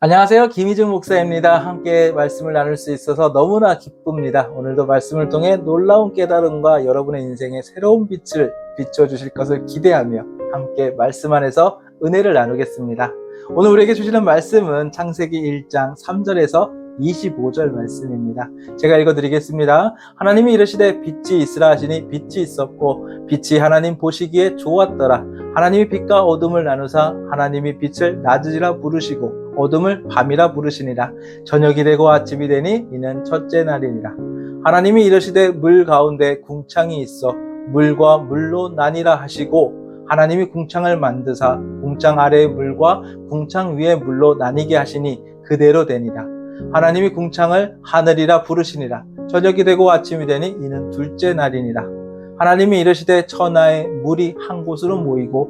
안녕하세요. 김희중 목사입니다. 함께 말씀을 나눌 수 있어서 너무나 기쁩니다. 오늘도 말씀을 통해 놀라운 깨달음과 여러분의 인생에 새로운 빛을 비춰주실 것을 기대하며 함께 말씀 안에서 은혜를 나누겠습니다. 오늘 우리에게 주시는 말씀은 창세기 1장 3절에서 25절 말씀입니다. 제가 읽어드리겠습니다. 하나님이 이르시되 빛이 있으라 하시니 빛이 있었고 빛이 하나님 보시기에 좋았더라. 하나님이 빛과 어둠을 나누사 하나님이 빛을 낮이라 부르시고 어둠을 밤이라 부르시니라. 저녁이 되고 아침이 되니 이는 첫째 날이니라. 하나님이 이르시되 물 가운데 궁창이 있어 물과 물로 나뉘라 하시고 하나님이 궁창을 만드사 궁창 아래의 물과 궁창 위의 물로 나뉘게 하시니 그대로 되니라. 하나님이 궁창을 하늘이라 부르시니라. 저녁이 되고 아침이 되니 이는 둘째 날이니라. 하나님이 이르시되 천하의 물이 한 곳으로 모이고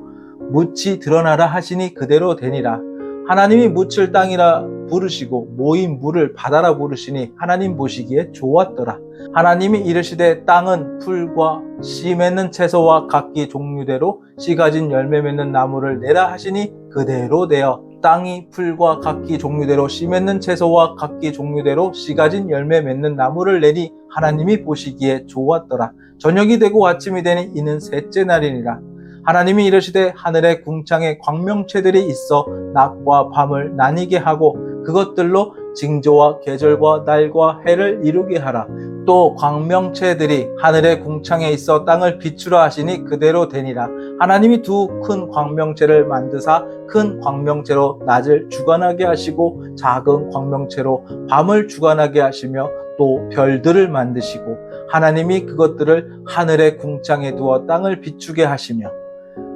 묻이 드러나라 하시니 그대로 되니라. 하나님이 묻을 땅이라 부르시고 모인 물을 바다라 부르시니 하나님 보시기에 좋았더라. 하나님이 이르시되 땅은 풀과 씨 맺는 채소와 각기 종류대로 씨 가진 열매 맺는 나무를 내라 하시니 그대로 되어 땅이 풀과 각기 종류대로 씨 맺는 채소와 각기 종류대로 씨 가진 열매 맺는 나무를 내니 하나님이 보시기에 좋았더라. 저녁이 되고 아침이 되니 이는 셋째 날이니라. 하나님이 이르시되 하늘의 궁창에 광명체들이 있어 낮과 밤을 나뉘게 하고 그것들로 징조와 계절과 날과 해를 이루게 하라. 또 광명체들이 하늘의 궁창에 있어 땅을 비추라 하시니 그대로 되니라. 하나님이 두 큰 광명체를 만드사 큰 광명체로 낮을 주관하게 하시고 작은 광명체로 밤을 주관하게 하시며 또 별들을 만드시고 하나님이 그것들을 하늘의 궁창에 두어 땅을 비추게 하시며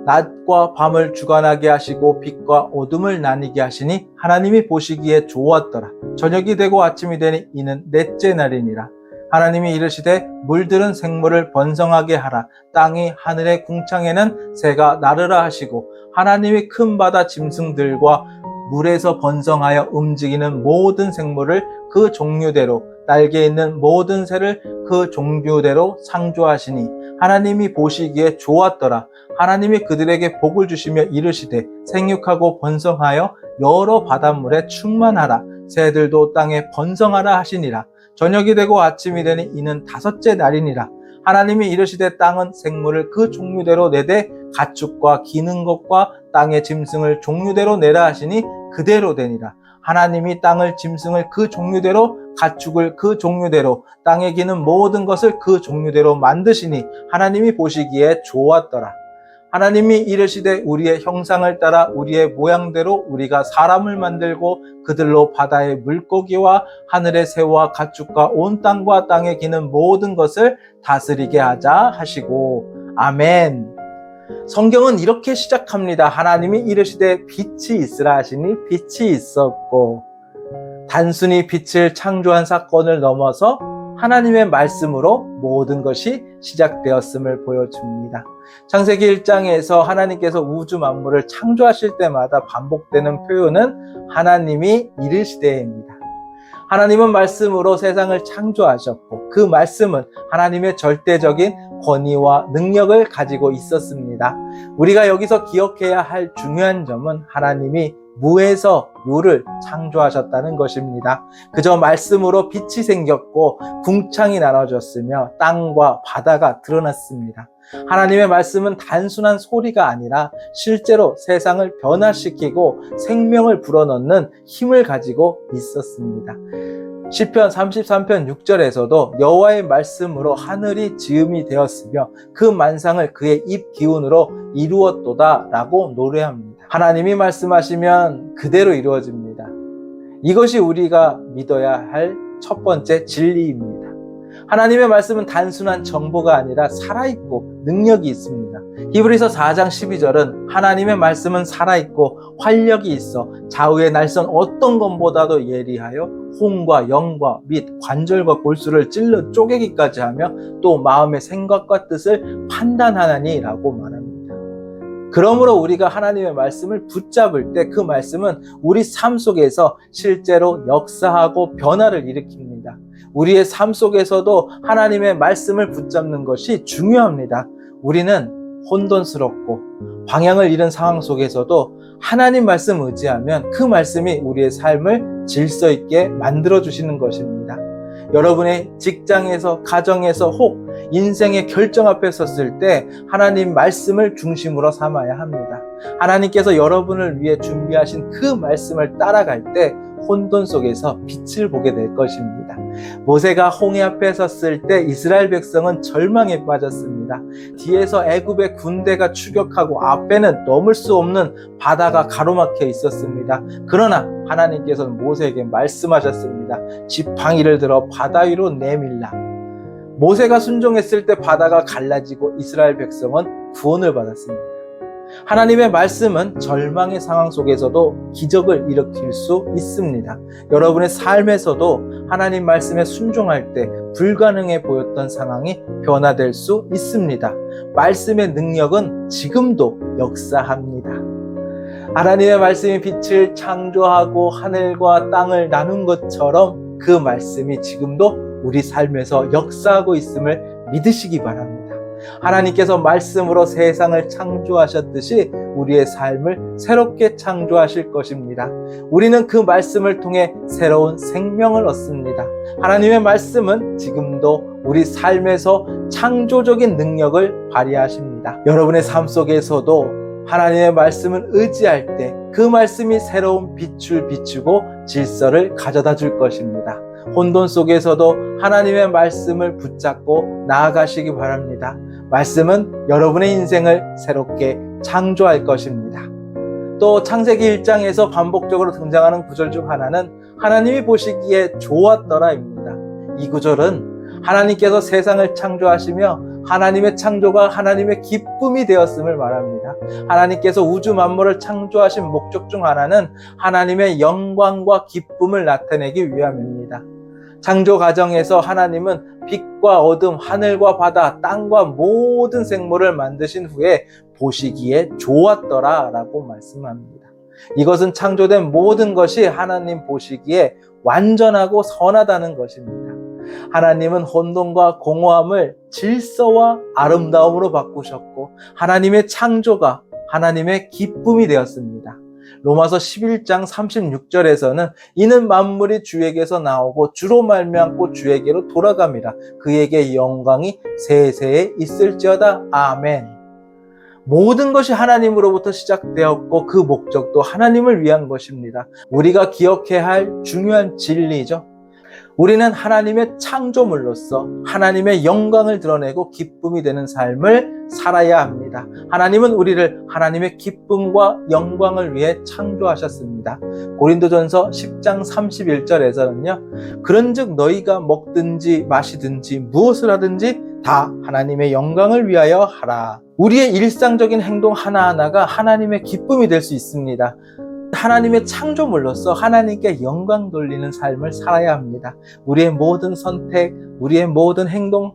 낮과 밤을 주관하게 하시고 빛과 어둠을 나뉘게 하시니 하나님이 보시기에 좋았더라. 저녁이 되고 아침이 되니 이는 넷째 날이니라. 하나님이 이르시되 물들은 생물을 번성하게 하라. 땅이 하늘의 궁창에는 새가 나르라 하시고 하나님이 큰 바다 짐승들과 물에서 번성하여 움직이는 모든 생물을 그 종류대로 날개 있는 모든 새를 그 종류대로 창조하시니 하나님이 보시기에 좋았더라. 하나님이 그들에게 복을 주시며 이르시되 생육하고 번성하여 여러 바닷물에 충만하라. 새들도 땅에 번성하라 하시니라. 저녁이 되고 아침이 되니 이는 다섯째 날이니라. 하나님이 이르시되 땅은 생물을 그 종류대로 내되 가축과 기는 것과 땅의 짐승을 종류대로 내라 하시니 그대로 되니라. 하나님이 땅을 짐승을 그 종류대로 가축을 그 종류대로 땅에 기는 모든 것을 그 종류대로 만드시니 하나님이 보시기에 좋았더라. 하나님이 이르시되 우리의 형상을 따라 우리의 모양대로 우리가 사람을 만들고 그들로 바다의 물고기와 하늘의 새와 가축과 온 땅과 땅에 기는 모든 것을 다스리게 하자 하시고 아멘. 성경은 이렇게 시작합니다. 하나님이 이르시되 빛이 있으라 하시니 빛이 있었고 단순히 빛을 창조한 사건을 넘어서 하나님의 말씀으로 모든 것이 시작되었음을 보여줍니다. 창세기 1장에서 하나님께서 우주 만물을 창조하실 때마다 반복되는 표현은 하나님이 이르시되입니다. 하나님은 말씀으로 세상을 창조하셨고 그 말씀은 하나님의 절대적인 권위와 능력을 가지고 있었습니다. 우리가 여기서 기억해야 할 중요한 점은 하나님이 무에서 유를 창조하셨다는 것입니다. 그저 말씀으로 빛이 생겼고 궁창이 나눠졌으며 땅과 바다가 드러났습니다. 하나님의 말씀은 단순한 소리가 아니라 실제로 세상을 변화시키고 생명을 불어넣는 힘을 가지고 있었습니다. 시편 33편 6절에서도 여호와의 말씀으로 하늘이 지음이 되었으며 그 만상을 그의 입 기운으로 이루었도다 라고 노래합니다. 하나님이 말씀하시면 그대로 이루어집니다. 이것이 우리가 믿어야 할 첫 번째 진리입니다. 하나님의 말씀은 단순한 정보가 아니라 살아있고 능력이 있습니다. 히브리서 4장 12절은 하나님의 말씀은 살아있고 활력이 있어 좌우의 날선 어떤 것보다도 예리하여 혼과 영과 및 관절과 골수를 찔러 쪼개기까지 하며 또 마음의 생각과 뜻을 판단하나니 라고 말합니다. 그러므로 우리가 하나님의 말씀을 붙잡을 때 그 말씀은 우리 삶 속에서 실제로 역사하고 변화를 일으킵니다. 우리의 삶 속에서도 하나님의 말씀을 붙잡는 것이 중요합니다. 우리는 혼돈스럽고 방향을 잃은 상황 속에서도 하나님 말씀 의지하면 그 말씀이 우리의 삶을 질서 있게 만들어 주시는 것입니다. 여러분의 직장에서, 가정에서, 혹 인생의 결정 앞에 섰을 때 하나님 말씀을 중심으로 삼아야 합니다. 하나님께서 여러분을 위해 준비하신 그 말씀을 따라갈 때 혼돈 속에서 빛을 보게 될 것입니다. 모세가 홍해 앞에 섰을 때 이스라엘 백성은 절망에 빠졌습니다. 뒤에서 애굽의 군대가 추격하고 앞에는 넘을 수 없는 바다가 가로막혀 있었습니다. 그러나 하나님께서는 모세에게 말씀하셨습니다. 지팡이를 들어 바다 위로 내밀라. 모세가 순종했을 때 바다가 갈라지고 이스라엘 백성은 구원을 받았습니다. 하나님의 말씀은 절망의 상황 속에서도 기적을 일으킬 수 있습니다. 여러분의 삶에서도 하나님 말씀에 순종할 때 불가능해 보였던 상황이 변화될 수 있습니다. 말씀의 능력은 지금도 역사합니다. 하나님의 말씀이 빛을 창조하고 하늘과 땅을 나눈 것처럼 그 말씀이 지금도 우리 삶에서 역사하고 있음을 믿으시기 바랍니다. 하나님께서 말씀으로 세상을 창조하셨듯이 우리의 삶을 새롭게 창조하실 것입니다. 우리는 그 말씀을 통해 새로운 생명을 얻습니다. 하나님의 말씀은 지금도 우리 삶에서 창조적인 능력을 발휘하십니다. 여러분의 삶 속에서도 하나님의 말씀을 의지할 때 그 말씀이 새로운 빛을 비추고 질서를 가져다 줄 것입니다. 혼돈 속에서도 하나님의 말씀을 붙잡고 나아가시기 바랍니다. 말씀은 여러분의 인생을 새롭게 창조할 것입니다. 또 창세기 1장에서 반복적으로 등장하는 구절 중 하나는 하나님이 보시기에 좋았더라입니다. 이 구절은 하나님께서 세상을 창조하시며 하나님의 창조가 하나님의 기쁨이 되었음을 말합니다. 하나님께서 우주 만물을 창조하신 목적 중 하나는 하나님의 영광과 기쁨을 나타내기 위함입니다. 창조 과정에서 하나님은 빛과 어둠, 하늘과 바다, 땅과 모든 생물을 만드신 후에 보시기에 좋았더라 라고 말씀합니다. 이것은 창조된 모든 것이 하나님 보시기에 완전하고 선하다는 것입니다. 하나님은 혼돈과 공허함을 질서와 아름다움으로 바꾸셨고 하나님의 창조가 하나님의 기쁨이 되었습니다. 로마서 11장 36절에서는 이는 만물이 주에게서 나오고 주로 말미암고 주에게로 돌아갑니다. 그에게 영광이 세세에 있을지어다. 아멘. 모든 것이 하나님으로부터 시작되었고 그 목적도 하나님을 위한 것입니다. 우리가 기억해야 할 중요한 진리죠. 우리는 하나님의 창조물로서 하나님의 영광을 드러내고 기쁨이 되는 삶을 살아야 합니다. 하나님은 우리를 하나님의 기쁨과 영광을 위해 창조하셨습니다. 고린도전서 10장 31절에서는요. 그런즉 너희가 먹든지 마시든지 무엇을 하든지 다 하나님의 영광을 위하여 하라. 우리의 일상적인 행동 하나하나가 하나님의 기쁨이 될 수 있습니다. 하나님의 창조물로서 하나님께 영광 돌리는 삶을 살아야 합니다. 우리의 모든 선택, 우리의 모든 행동,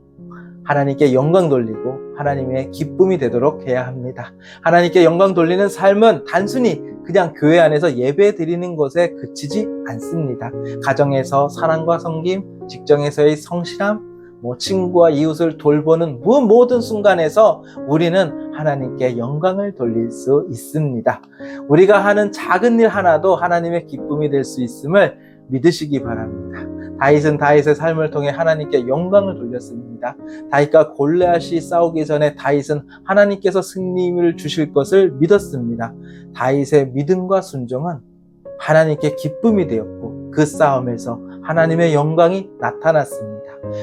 하나님께 영광 돌리고 하나님의 기쁨이 되도록 해야 합니다. 하나님께 영광 돌리는 삶은 단순히 그냥 교회 안에서 예배 드리는 것에 그치지 않습니다. 가정에서 사랑과 섬김, 직장에서의 성실함, 친구와 이웃을 돌보는 모든 순간에서 우리는 하나님께 영광을 돌릴 수 있습니다. 우리가 하는 작은 일 하나도 하나님의 기쁨이 될 수 있음을 믿으시기 바랍니다. 다윗은 다윗의 삶을 통해 하나님께 영광을 돌렸습니다. 다윗과 골리앗이 싸우기 전에 다윗은 하나님께서 승리를 주실 것을 믿었습니다. 다윗의 믿음과 순종은 하나님께 기쁨이 되었고 그 싸움에서 하나님의 영광이 나타났습니다.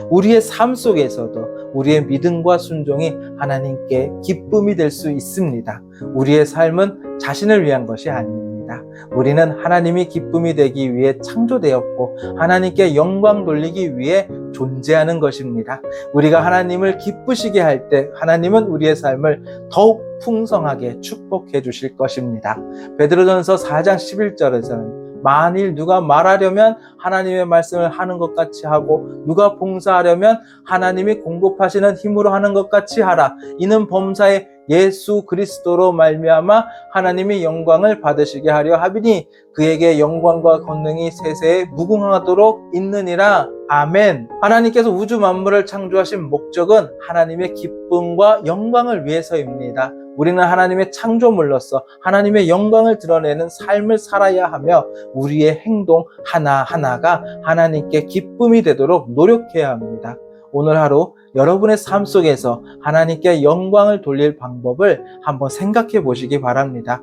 우리의 삶 속에서도 우리의 믿음과 순종이 하나님께 기쁨이 될 수 있습니다. 우리의 삶은 자신을 위한 것이 아닙니다. 우리는 하나님이 기쁨이 되기 위해 창조되었고 하나님께 영광 돌리기 위해 존재하는 것입니다. 우리가 하나님을 기쁘시게 할 때 하나님은 우리의 삶을 더욱 풍성하게 축복해 주실 것입니다. 베드로전서 4장 11절에서는 만일 누가 말하려면 하나님의 말씀을 하는 것 같이 하고 누가 봉사하려면 하나님이 공급하시는 힘으로 하는 것 같이 하라. 이는 범사에 예수 그리스도로 말미암아 하나님이 영광을 받으시게 하려 하비니 그에게 영광과 권능이 세세에 무궁하도록 있느니라. 아멘. 하나님께서 우주 만물을 창조하신 목적은 하나님의 기쁨과 영광을 위해서입니다. 우리는 하나님의 창조물로서 하나님의 영광을 드러내는 삶을 살아야 하며 우리의 행동 하나하나가 하나님께 기쁨이 되도록 노력해야 합니다. 오늘 하루 여러분의 삶 속에서 하나님께 영광을 돌릴 방법을 한번 생각해 보시기 바랍니다.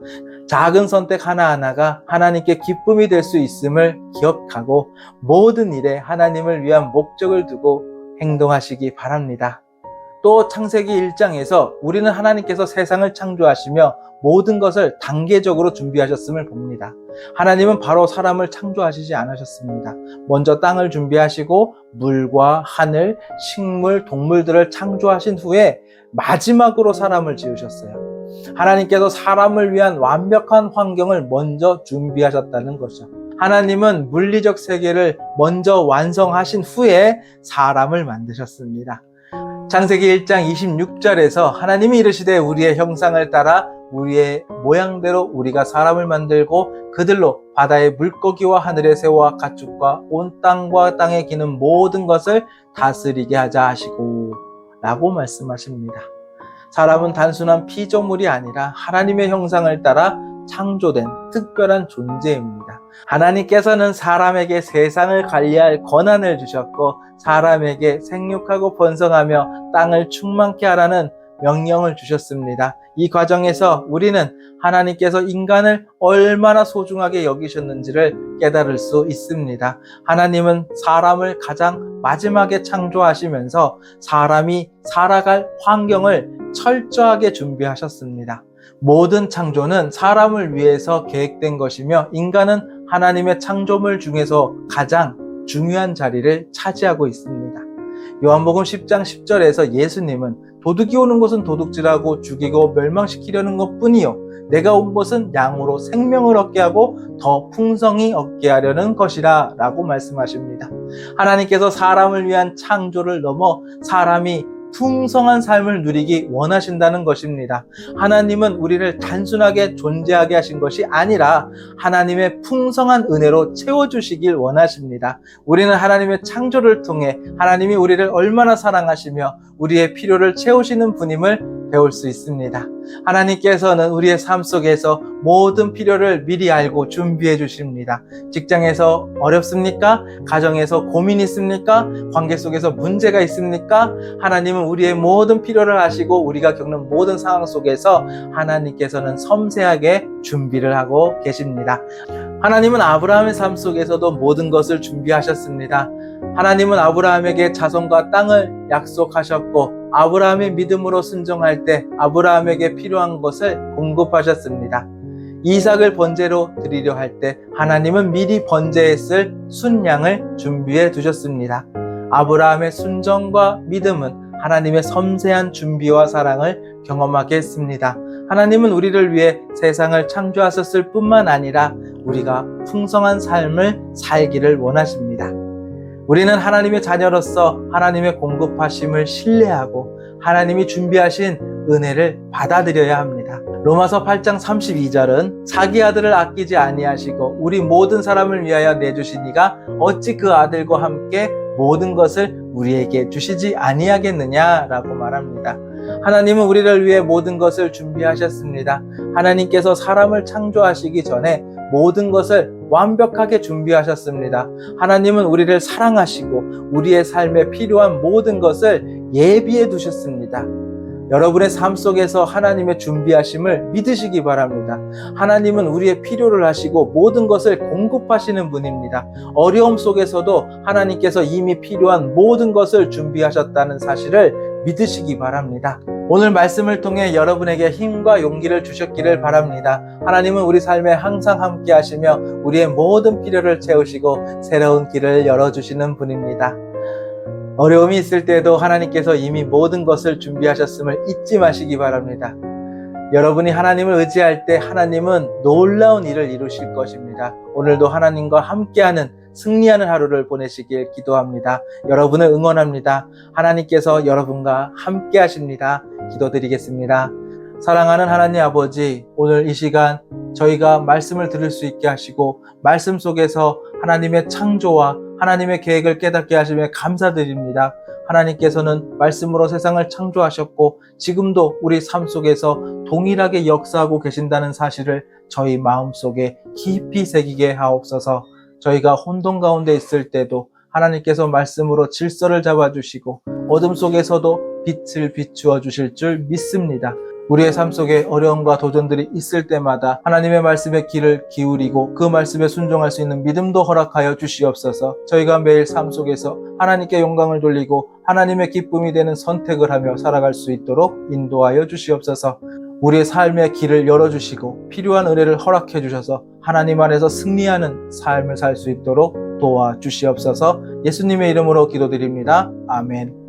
작은 선택 하나하나가 하나님께 기쁨이 될 수 있음을 기억하고 모든 일에 하나님을 위한 목적을 두고 행동하시기 바랍니다. 또 창세기 1장에서 우리는 하나님께서 세상을 창조하시며 모든 것을 단계적으로 준비하셨음을 봅니다. 하나님은 바로 사람을 창조하시지 않으셨습니다. 먼저 땅을 준비하시고 물과 하늘, 식물, 동물들을 창조하신 후에 마지막으로 사람을 지으셨어요. 하나님께서 사람을 위한 완벽한 환경을 먼저 준비하셨다는 거죠. 하나님은 물리적 세계를 먼저 완성하신 후에 사람을 만드셨습니다. 창세기 1장 26절에서 하나님이 이르시되 우리의 형상을 따라 우리의 모양대로 우리가 사람을 만들고 그들로 바다의 물고기와 하늘의 새와 가축과 온 땅과 땅에 기는 모든 것을 다스리게 하자 하시고 라고 말씀하십니다. 사람은 단순한 피조물이 아니라 하나님의 형상을 따라 창조된 특별한 존재입니다. 하나님께서는 사람에게 세상을 관리할 권한을 주셨고 사람에게 생육하고 번성하며 땅을 충만케 하라는 명령을 주셨습니다. 이 과정에서 우리는 하나님께서 인간을 얼마나 소중하게 여기셨는지를 깨달을 수 있습니다. 하나님은 사람을 가장 마지막에 창조하시면서 사람이 살아갈 환경을 철저하게 준비하셨습니다. 모든 창조는 사람을 위해서 계획된 것이며 인간은 하나님의 창조물 중에서 가장 중요한 자리를 차지하고 있습니다. 요한복음 10장 10절에서 예수님은 도둑이 오는 것은 도둑질하고 죽이고 멸망시키려는 것뿐이요 내가 온 것은 양으로 생명을 얻게 하고 더 풍성히 얻게 하려는 것이라 라고 말씀하십니다. 하나님께서 사람을 위한 창조를 넘어 사람이 풍성한 삶을 누리기 원하신다는 것입니다. 하나님은 우리를 단순하게 존재하게 하신 것이 아니라 하나님의 풍성한 은혜로 채워주시길 원하십니다. 우리는 하나님의 창조를 통해 하나님이 우리를 얼마나 사랑하시며 우리의 필요를 채우시는 분임을 배울 수 있습니다. 하나님께서는 우리의 삶 속에서 모든 필요를 미리 알고 준비해 주십니다. 직장에서 어렵습니까? 가정에서 고민 있습니까? 관계 속에서 문제가 있습니까? 하나님은 우리의 모든 필요를 아시고 우리가 겪는 모든 상황 속에서 하나님께서는 섬세하게 준비를 하고 계십니다. 하나님은 아브라함의 삶 속에서도 모든 것을 준비하셨습니다. 하나님은 아브라함에게 자손과 땅을 약속하셨고 아브라함의 믿음으로 순종할 때 아브라함에게 필요한 것을 공급하셨습니다. 이삭을 번제로 드리려 할 때 하나님은 미리 번제했을 순양을 준비해 두셨습니다. 아브라함의 순종과 믿음은 하나님의 섬세한 준비와 사랑을 경험하게 했습니다. 하나님은 우리를 위해 세상을 창조하셨을 뿐만 아니라 우리가 풍성한 삶을 살기를 원하십니다. 우리는 하나님의 자녀로서 하나님의 공급하심을 신뢰하고 하나님이 준비하신 은혜를 받아들여야 합니다. 로마서 8장 32절은 자기 아들을 아끼지 아니하시고 우리 모든 사람을 위하여 내주시니가 어찌 그 아들과 함께 모든 것을 우리에게 주시지 아니하겠느냐라고 말합니다. 하나님은 우리를 위해 모든 것을 준비하셨습니다. 하나님께서 사람을 창조하시기 전에 모든 것을 완벽하게 준비하셨습니다. 하나님은 우리를 사랑하시고 우리의 삶에 필요한 모든 것을 예비해 두셨습니다. 여러분의 삶 속에서 하나님의 준비하심을 믿으시기 바랍니다. 하나님은 우리의 필요를 하시고 모든 것을 공급하시는 분입니다. 어려움 속에서도 하나님께서 이미 필요한 모든 것을 준비하셨다는 사실을 믿으시기 바랍니다. 오늘 말씀을 통해 여러분에게 힘과 용기를 주셨기를 바랍니다. 하나님은 우리 삶에 항상 함께 하시며 우리의 모든 필요를 채우시고 새로운 길을 열어주시는 분입니다. 어려움이 있을 때에도 하나님께서 이미 모든 것을 준비하셨음을 잊지 마시기 바랍니다. 여러분이 하나님을 의지할 때 하나님은 놀라운 일을 이루실 것입니다. 오늘도 하나님과 함께하는 승리하는 하루를 보내시길 기도합니다. 여러분을 응원합니다. 하나님께서 여러분과 함께 하십니다. 기도드리겠습니다. 사랑하는 하나님 아버지, 오늘 이 시간 저희가 말씀을 들을 수 있게 하시고 말씀 속에서 하나님의 창조와 하나님의 계획을 깨닫게 하시며 감사드립니다. 하나님께서는 말씀으로 세상을 창조하셨고 지금도 우리 삶 속에서 동일하게 역사하고 계신다는 사실을 저희 마음속에 깊이 새기게 하옵소서. 저희가 혼돈 가운데 있을 때도 하나님께서 말씀으로 질서를 잡아주시고 어둠 속에서도 빛을 비추어 주실 줄 믿습니다. 우리의 삶 속에 어려움과 도전들이 있을 때마다 하나님의 말씀에 귀를 기울이고 그 말씀에 순종할 수 있는 믿음도 허락하여 주시옵소서. 저희가 매일 삶 속에서 하나님께 영광을 돌리고 하나님의 기쁨이 되는 선택을 하며 살아갈 수 있도록 인도하여 주시옵소서. 우리의 삶의 길을 열어주시고 필요한 은혜를 허락해 주셔서 하나님 안에서 승리하는 삶을 살 수 있도록 도와주시옵소서. 예수님의 이름으로 기도드립니다. 아멘.